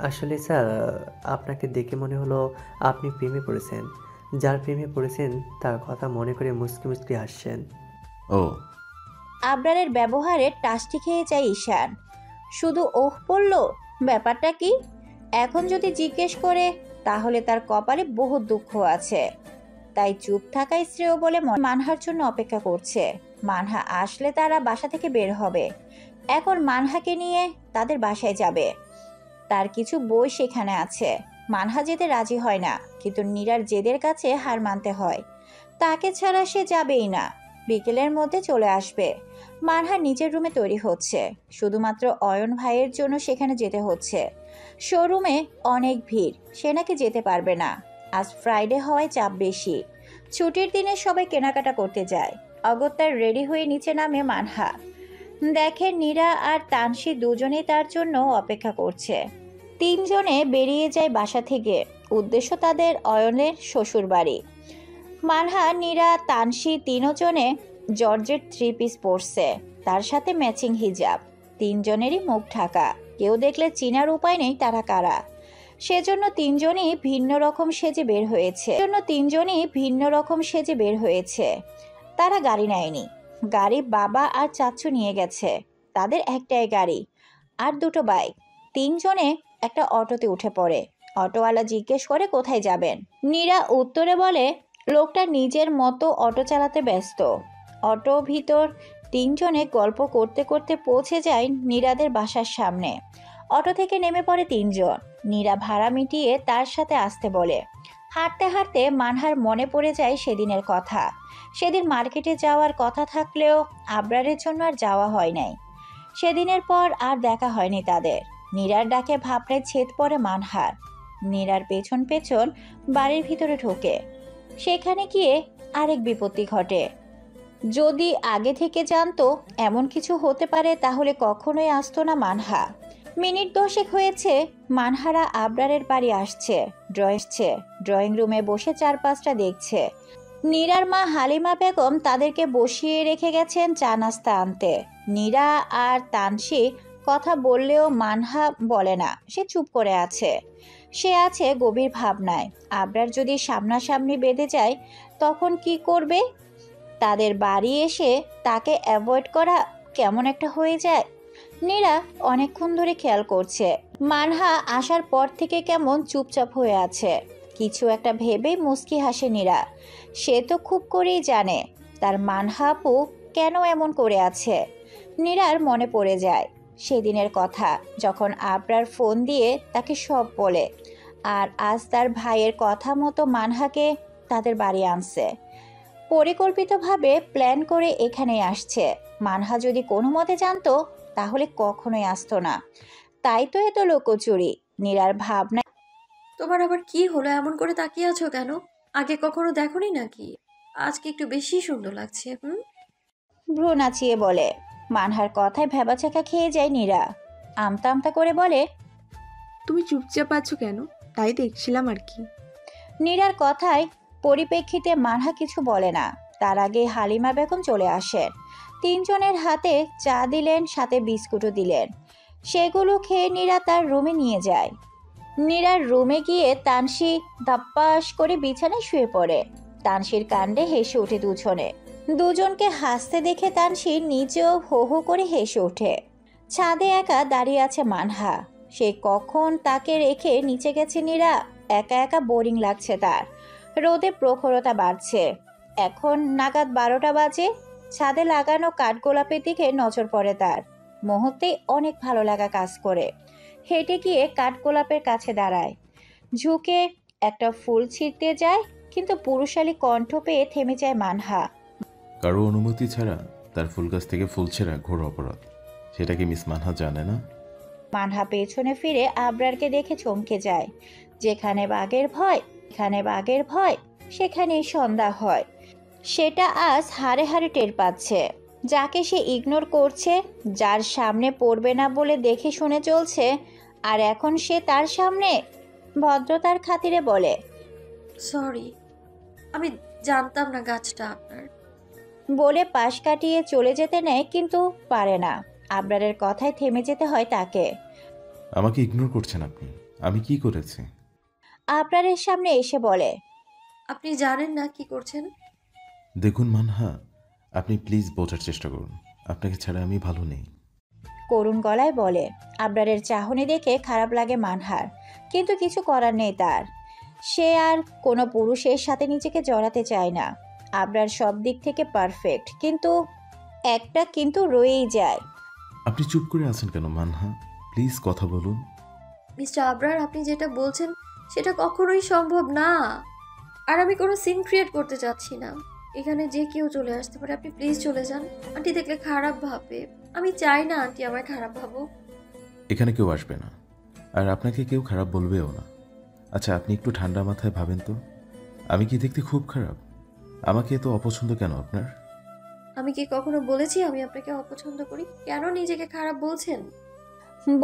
আসলে স্যার, আপনাকে দেখে মনে হলো আপনি প্রেমে পড়েছেন। যার প্রেমে পড়েছেন তার কথা মনে করে মুচকি মুচকি হাসছেন। ও। আবরারের ব্যবহারে টাস্টি খেয়ে যায় ঈশান। শুধু ওহ বলল, ব্যাপারটা কি? এখন যদি জিজ্ঞেস করে তাহলে তার কপালে বহু দুঃখ আছে। তাই চুপ থাকাই শ্রেয় বলে মানহার জন্য অপেক্ষা করছে। মানহা আসলে তারা বাসা থেকে বের হবে। এখন মানহাকে নিয়ে তাদের বাসায় যাবে। তার কিছু বই সেখানে আছে। মানহা যেতে রাজি হয় না, কিন্তু নীরার জেদের কাছে হার মানতে হয়। তাকে ছাড়া সে যাবেই না। বিকেলের মধ্যে চলে আসবে। মানহা নিজের রুমে তৈরি হচ্ছে। শুধুমাত্র অয়ন ভাইয়ের জন্য সেখানে যেতে হচ্ছে। শোরুমে অনেক ভিড়, সে নাকি যেতে পারবে না। আজ ফ্রাইডে হওয়ায় চাপ বেশি। ছুটির দিনে সবাই কেনাকাটা করতে যায়। অগত্যার রেডি হয়ে নিচে নামে মানহা। দেখে নীরা আর তানসী দুজনেই তার জন্য অপেক্ষা করছে। তিনজনে বেরিয়ে যায় বাসা থেকে। উদ্দেশ্য তাদের অয়নের শ্বশুরবাড়ি। মানহা, নীরা, তানসি তিনজনে জর্জেট 3 পিস পরছে, তার সাথে ম্যাচিং হিজাব। তিনজনেরই মুখ ঢাকা, কেউ দেখলে চিনার উপায় নেই তারা কারা। সেজন্য তিনজনই ভিন্ন রকম সেজে বের হয়েছে। তারা গাড়ি নেয়নি, গাড়ি বাবা আর চাচ্চু নিয়ে গেছে। তাদের একটাই গাড়ি আর 2টো বাইক। তিনজনে একটা অটোতে উঠে পড়ে। অটোওয়ালা জিজ্ঞেস করে কোথায় যাবেন। নীরা উত্তরে বলে লোকটা নিজের মতো অটো চালাতে ব্যস্ত। অটো ভিতর তিনজনে গল্প করতে করতে পৌঁছে যায় নীরাদের বাসার সামনে। অটো থেকে নেমে পড়ে তিনজন। নীরা ভাড়া মিটিয়ে তার সাথে আসতে বলে। হাঁটতে হাঁটতে মানহার মনে পড়ে যায় সেদিনের কথা। সেদিন মার্কেটে যাওয়ার কথা থাকলেও আবরারের জন্য আর যাওয়া হয় নাই। সেদিনের পর আর দেখা হয়নি তাদের। নীরার ডাকে ভাবনায় ছেদ পড়ে মানহার। নীরার পেছন পেছন বাড়ির ভিতরে ঢোকে। সেখানে গিয়ে আরেক বিপত্তি ঘটে। যদি আগে থেকে জানতো এমন কিছু হতে পারে তাহলে কখনোই আসতো না মানহা। মিনিট 10 হয়েছে মানহারা আবরারের বাড়ি আসছে। ড্রয়িং রুমে বসে 4-5টা দেখছে। নীরার মা হালিমা বেগম তাদেরকে বসিয়ে রেখে গেছেন চা নাস্তা আনতে। নীরা আর তানসি কথা বললেও মানহা বলে না, সে চুপ করে আছে। সে আছে গভীর ভাবনায়। আবরার যদি সামনাসামনি বেঁধে যায় তখন কি করবে? তাদের বাড়ি এসে তাকে অ্যাভয়েড করা কেমন একটা হয়ে যায়। নীরা অনেকক্ষণ ধরে খেয়াল করছে মানহা আসার পর থেকে কেমন চুপচাপ হয়ে আছে। কিছু একটা ভেবেই মুচকি হাসে নীরা। সে তো খুব করেই জানে তার মানহা আপু কেন এমন করে আছে। নীরার মনে পড়ে যায় সেদিনের কথা, যখন আবরার ফোন দিয়ে তাকে সব বলে, আর আজ তার ভাইয়ের কথা মতো মানহাকে তাদের বাড়ি আনছে। পরিকল্পিতভাবে প্ল্যান করে এখানে আসছে। মানহা যদি কোনো মতে জানতো তাহলে কখনোই আসতো না। তাই তো এত লোকচুরি। নীরার ভাবনা, তোমার আবার কি হলো? এমন করে তাকিয়ে আছো কেন? আগে কখনো দেখোনি নাকি? আজকে একটু বেশি সুন্দর লাগছে। ভ্রু নাচিয়ে বলে। মানহার কথায় ভেবাচাকা খেয়ে যায় নীরা। আমতা আমতা করে বলে, তুমি চুপচাপ আছো কেন? তাই দেখছিলাম আর কি। নীরার কথায় পরিপ্রেক্ষিতে মানহা কিছু বলে না। তার আগে হালিমা বেগম চলে আসেন। তিনজনের হাতে চা দিলেন, সাথে বিস্কুটও দিলেন। সেগুলো খেয়ে নীরা তার রুমে নিয়ে যায়। নীরার রুমে গিয়ে তানসি ধাপ্পাস করে বিছানায় শুয়ে পড়ে। তানসির কাণ্ডে হেসে ওঠে দুজনকে হাসতে দেখে তানসি নিজেও হো হো করে হেসে ওঠে। ছাদে একা দাঁড়িয়ে আছে মানহা। সে কখন তাকে রেখে নিচে গেছে নীরা। একা একা বোরিং লাগছে তার। রোদে প্রখরতা বাড়ছে। এখন নাগাদ 12টা বাজে। ছাদে লাগানো কাঠগোলাপের দিকে নজর পড়ে তার। মুহূর্তেই অনেক ভালো লাগা কাজ করে। হেঁটে গিয়ে কাঠগোলাপের কাছে দাঁড়ায়। ঝুঁকে একটা ফুল ছিঁড়তে যায়, কিন্তু পুরুষালী কণ্ঠ পেয়ে থেমে যায় মানহা। কারো অনুমতি ছাড়া তার ফুল গাছ থেকে ফুল ছেঁড়া ঘোর অপরাধ। সেটা কি মিস মানহা জানে না? মানহা পেছনে ফিরে আবরারকে দেখে চমকে যায়। যেখানে বাঘের ভয় সেখানেই সন্ধ্যা হয়। সেটা আজ হাড়ে হাড়ে টের পাচ্ছে। যাকে সে ইগনোর করছে, যার সামনে পড়বে না বলে দেখে শুনে চলছে, আর এখন সে তার সামনে। ভদ্রতার খাতিরে বলে, সরি, আমি জানতাম না গাছটা আপনার। বলে পাশ কাটিয়ে চলে যেতে নেয়, কিন্তু পারে না। আবরারের কথায় থেমে যেতে হয় তাকে। আমাকে ইগনোর করছেন আপনি? আমি কি করেছি? আবরারের সামনে এসে বলে, আপনি জানেন না কি করছেন? দেখুন মানহা, আপনি প্লিজ বোঝার চেষ্টা করুন। আপনাকে ছাড়া আমি ভালো নেই। করুণ গলায় বলে। আবরারের চাহনি দেখে খারাপ লাগে মানহার, কিন্তু কিছু করার নেই তার। সে আর কোনো পুরুষের সাথে নিজেকে জড়াতে চায় না। আবরার সব দিক থেকে পারফেক্ট, কিন্তু একটা কিন্তু রয়েই যায়। আপনি চুপ করে আছেন কেন মানহা? প্লিজ কথা বলুন। মিস্টার আবরার, আপনি যেটা বলছেন সেটা কখনোই সম্ভব না। আর আমি কোনো সিন ক্রিয়েট করতে চাচ্ছি না। এখানে যে কেউ চলে আসতে পারে। আপনি প্লিজ চলে যান। আন্টি দেখলে খারাপ ভাববে। আমি চাই না আন্টি আমায় খারাপ ভাবুক। এখানে কেউ আসবে না, আর আপনাকে কেউ খারাপ বলবেও না। আচ্ছা, আপনি একটু ঠান্ডা মাথায় ভাবেন তো, আমি কি দেখতে খুব খারাপ? আমাকে এত অপছন্দ কেন আপনার? আমি কি কখনো বলেছি আমি আপনাকে অপছন্দ করি? কেন নিজেকে খারাপ বলছেন?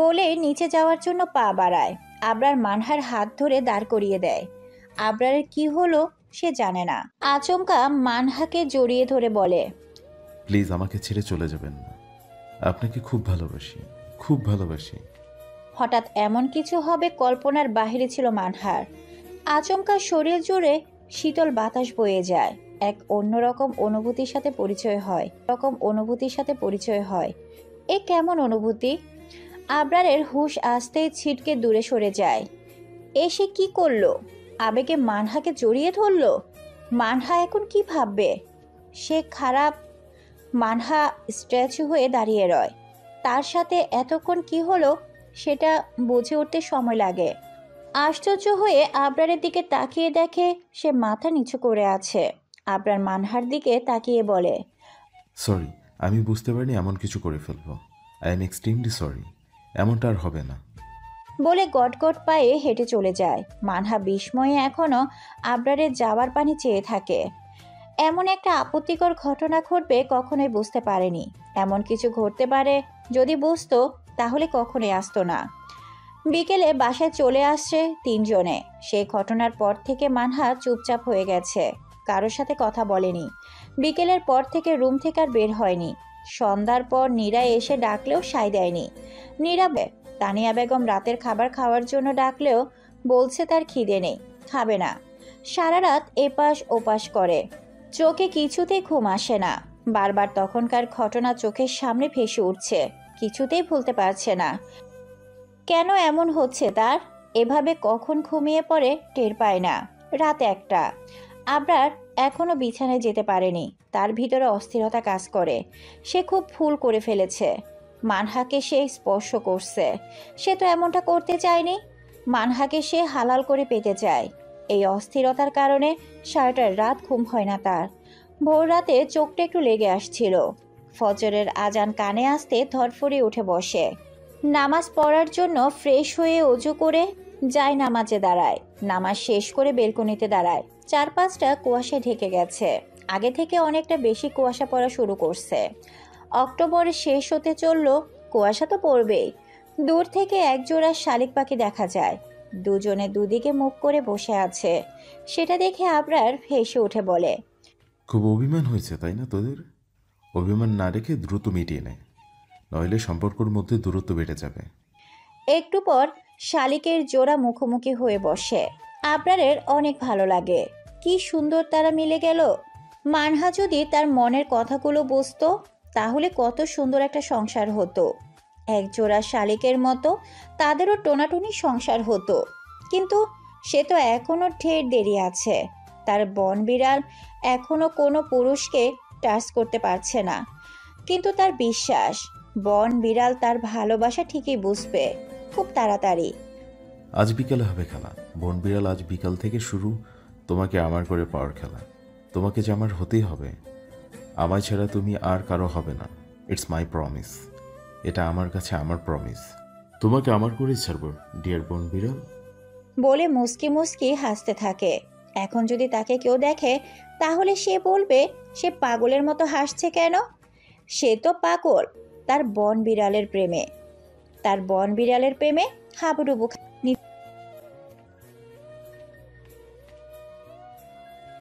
বলে নিচে যাওয়ার জন্য পা বাড়ায়। আবরার মানহার হাত ধরে দাঁড় করিয়ে দেয়। আবরারের কি হলো সে জানে না। আচমকা মানহাকে জড়িয়ে ধরে বলে, প্লিজ আমাকে ছেড়ে চলে যাবেন না। আপনাকে খুব ভালোবাসি, খুব ভালোবাসি। হঠাৎ এমন কিছু হবে কল্পনার বাহিরে ছিল মানহার। আচমকা শরীর জুড়ে শীতল বাতাস বয়ে যায়। এক অন্যরকম অনুভূতির সাথে পরিচয় হয়। এ কেমন অনুভূতি? আবরারের হুঁশ আসতেই ছিটকে দূরে সরে যায়। এসে কি করলো? আবেগে মানহাকে জড়িয়ে ধরলো। মানহা এখন কি ভাববে? সে খারাপ। মানহা স্ট্যাচু হয়ে দাঁড়িয়ে রয়। তার সাথে এতক্ষণ কি হলো সেটা বুঝে উঠতে সময় লাগে। আশ্চর্য হয়ে আবরারের দিকে তাকিয়ে দেখে সে মাথা নিচু করে আছে। আবরার মানহার দিকে তাকিয়ে বলে, সরি, আমি বুঝতে পারিনি এমন কিছু করে ফেলবো। I am extremely sorry. এমনটা আর হবে না। বলে গটগট পায়ে হেঁটে চলে যায়। মানহা বিস্ময়ে এখনো আবরারের যাওয়ার পানি চেয়ে থাকে। এমন একটা আপত্তিকর ঘটনা ঘটবে কখনোই বুঝতে পারেনি। এমন কিছু ঘটতে পারে যদি বুঝতো তাহলে কখনোই আসতো না। বিকেলে বাসায় চলে আসছে তিনজনে। সেই ঘটনার পর থেকে মানহা চুপচাপ হয়ে গেছে, কারোর সাথে কথা বলেনি। বিকেলের পর থেকে রুম থেকে আর বের হয়নি। সন্ধ্যার পর নীরা এসে ডাকলেও সায় দেয়নি। নীরা তানিয়া বেগম রাতের খাবার খাওয়ার জন্য ডাকলেও বলছে তার খিদে নেই, খাবে না। সারা রাত এপাশ ওপাশ করে, চোখে কিছুতেই ঘুম আসে না। বারবার তখনকার ঘটনা চোখের সামনে ভেসে উঠছে, কিছুতেই ভুলতে পারছে না। কেন এমন হচ্ছে তার? এভাবে কখন ঘুমিয়ে পড়ে টের পায় না। রাত 1টা। আবরার এখনো বিছানায় যেতে পারেনি। তার ভিতরে অস্থিরতা কাজ করে। সে খুব ভুল করে ফেলেছে। মানহাকে সে স্পর্শ করছে। সে তো এমনটা করতে চায়নি। মানহাকে সে হালাল করে পেতে চায়। এই অস্থিরতার কারণে সারাটা রাত ঘুম হয় না তার। ভোর রাতে চোখটা একটু লেগে আসছিল। ফজরের আজান কানে আসতে ধরফড়িয়ে উঠে বসে। নামাজ পড়ার জন্য ফ্রেশ হয়ে অজু করে যায় নামাজে দাঁড়ায়। নামাজ শেষ করে বেলকনিতে দাঁড়ায়। 4-5টা কুয়াশায় ঢেকে গেছে। আগে থেকে অনেকটা বেশি কুয়াশা পড়া শুরু করছে। অক্টোবরের শেষ হতে চলল, কুয়াশা তো পড়বেই। দূর থেকে একজোড়া শালিক পাখি দেখা যায়। দুজনে দুদিকে মুখ করে বসে আছে। সেটা দেখে আবরার হেসে উঠে বলে, খুব অভিমান হয়েছে তাই না তোদের? অভিমান না রেখে দ্রুত মিটিয়ে নেয়, নইলে সম্পর্কের মধ্যে দূরত্ব বেড়ে যাবে। একটু পর শালিকের জোড়া মুখোমুখি হয়ে বসে। আবরারের অনেক ভালো লাগে। কি সুন্দর তারা মিলে গেল। মানহা যদি তার মনের কথাগুলো বুঝতো তাহলে কত সুন্দর একটা সংসার হতো। একজোড়া শালিকের মতো তাদেরও টোনাটুনি সংসার হতো। কিন্তু সে তো এখনো ঢের দেরি আছে। তার বন বিড়াল এখনো কোনো পুরুষকে টাচ করতে পারছে না, কিন্তু তার বিশ্বাস বন বিড়াল তার ভালোবাসা ঠিকই বুঝবে খুব তাড়াতাড়ি। আজ বিকালে হবে খেলা। বন বিড়াল, আজ বিকাল থেকে শুরু তোমাকে আমার করে পাওয়ার খেলা। তোমাকে যে আমার হতেই হবে। আমায় ছাড়া তুমি আর কারো হবে না। It's my promise. এটা আমার কাছে আমার প্রমিস। তোমাকে আমার করেই ছাড়ব ডিয়ার বন বিড়াল। বলে মুস্কি মুস্কি হাসতে থাকে। এখন যদি তাকে কেউ দেখে তাহলে সে বলবে সে পাগলের মতো হাসছে কেন। সে তো পাগল তার বন বিড়ালের প্রেমে হাবুডুবু।